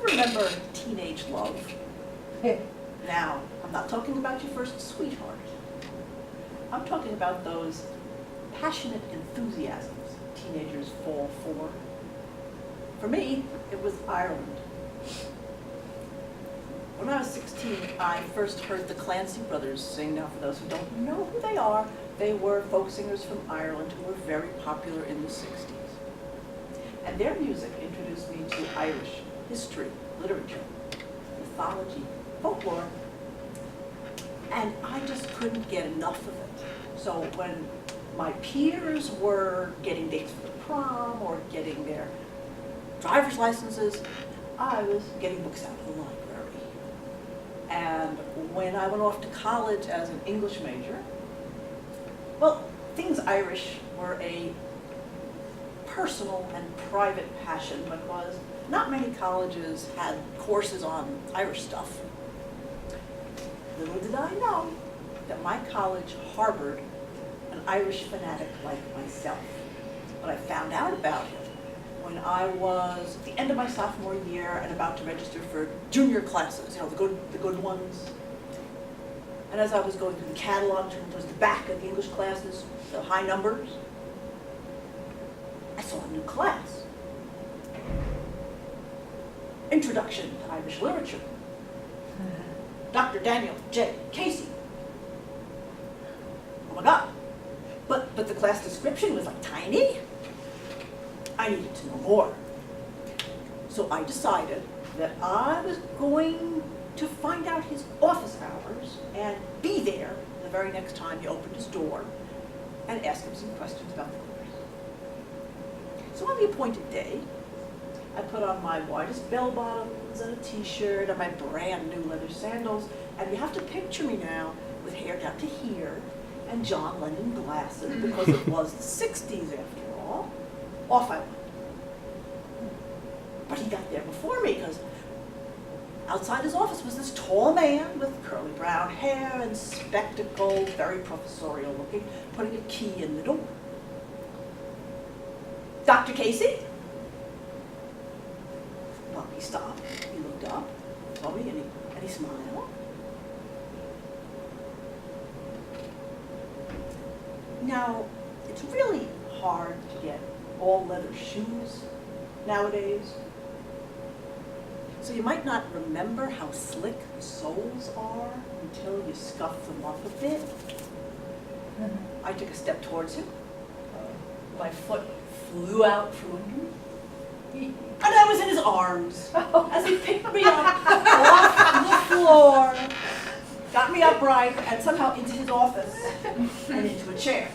remember teenage love? Now, I'm not talking about your first sweetheart. I'm talking about those passionate enthusiasms teenagers fall for. For me, it was Ireland. When I was 16, I first heard the Clancy brothers sing. Now, for those who don't know who they were folk singers from Ireland who were very popular in the 60s. And their music introduced me to Irish history, literature, mythology, folklore, and I just couldn't get enough of it. So when my peers were getting dates for the prom or getting their driver's licenses, I was getting books out of the library. And when I went off to college as an English major, well, things Irish were a personal and private passion because not many colleges had courses on Irish stuff. Little did I know that my college harbored an Irish fanatic like myself. But I found out about him when I was at the end of my sophomore year and about to register for junior classes, you know, the good ones. And as I was going through the catalog, turning towards the back of the English classes, the high numbers, I saw a new class. Introduction to Irish Literature. Dr. Daniel J. Casey. Oh my God. But the class description was like tiny. I needed to know more. So I decided that I was going to find out his office hours and be there the very next time he opened his door and ask him some questions about the course. So on the appointed day, I put on my widest bell bottoms and a t-shirt and my brand new leather sandals, and you have to picture me now with hair down to here and John Lennon glasses because it was the 60s after all. Off I went. But he got there before me because outside his office was this tall man with curly brown hair and spectacles, very professorial looking, putting a key in the door. Dr. Casey? Well, he stopped, he looked up, saw me, and he smiled. Now, it's really hard to get all leather shoes nowadays. So you might not remember how slick the soles are until you scuff them up a bit. I took a step towards him. My foot flew out from under me. And I was in his arms as he picked me up off the floor, got me upright, and somehow into his office and into a chair.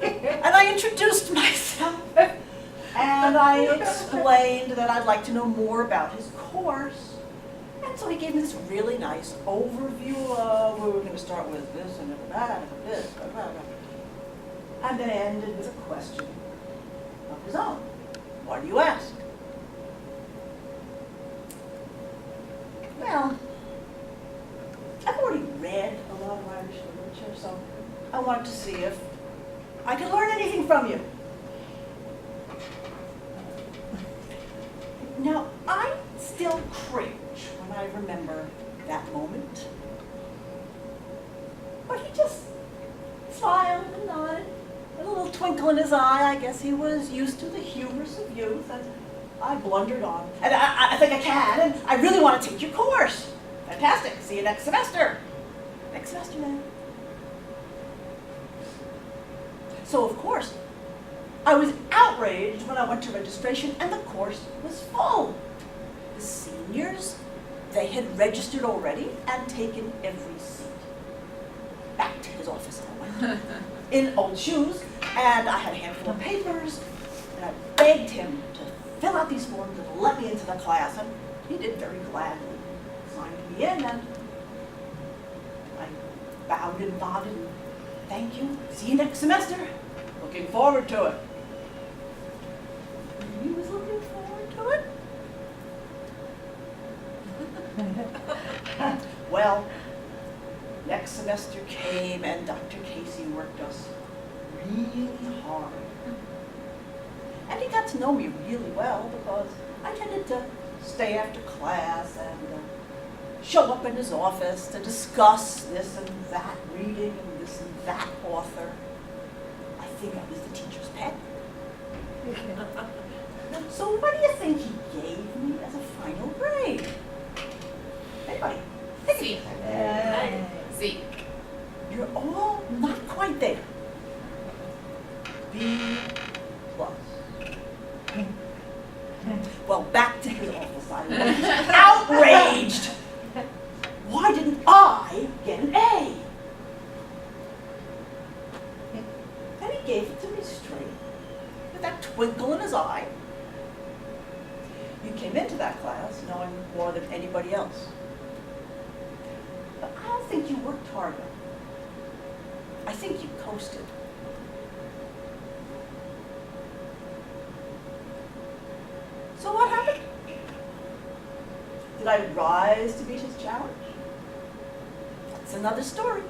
And I introduced myself, and I explained that I'd like to know more about his course. And so he gave me this really nice overview of where we're going to start with this and that and this, blah, blah, blah. And then ended with a question of his own. Why do you ask? Well, I've already read a lot of Irish literature, so I wanted to see if I could learn anything from you. Now, I still cringe when I remember that moment. But he just smiled and nodded, and a little twinkle in his eye. I guess he was used to the hubris of youth, and I blundered on. And I think I can, and I really want to take your course. Fantastic. See you next semester. Next semester, then. So, of course, I was outraged when I went to registration and the course was full. The seniors, they had registered already and taken every seat. Back to his office I went, in old shoes, and I had a handful of papers, and I begged him to fill out these forms and let me into the class, and he did very gladly. Signed me in, and I bowed and nodded, and thank you, see you next semester. Looking forward to it. He was looking forward to it. Well, next semester came and Dr. Casey worked us really hard. And he got to know me really well because I tended to stay after class and show up in his office to discuss this and that reading and this and that author. I think I was the teacher's pet. So what do you think he gave me as a final grade? Anybody? C. C. You're all not quite there. B plus. Well, back to his office. I was outraged. Why didn't I get an A? And he gave it to me straight, with that twinkle in his eye. You came into that class knowing more than anybody else. But I don't think you worked hard enough. I think you coasted. So what happened? Did I rise to meet his challenge? That's another story.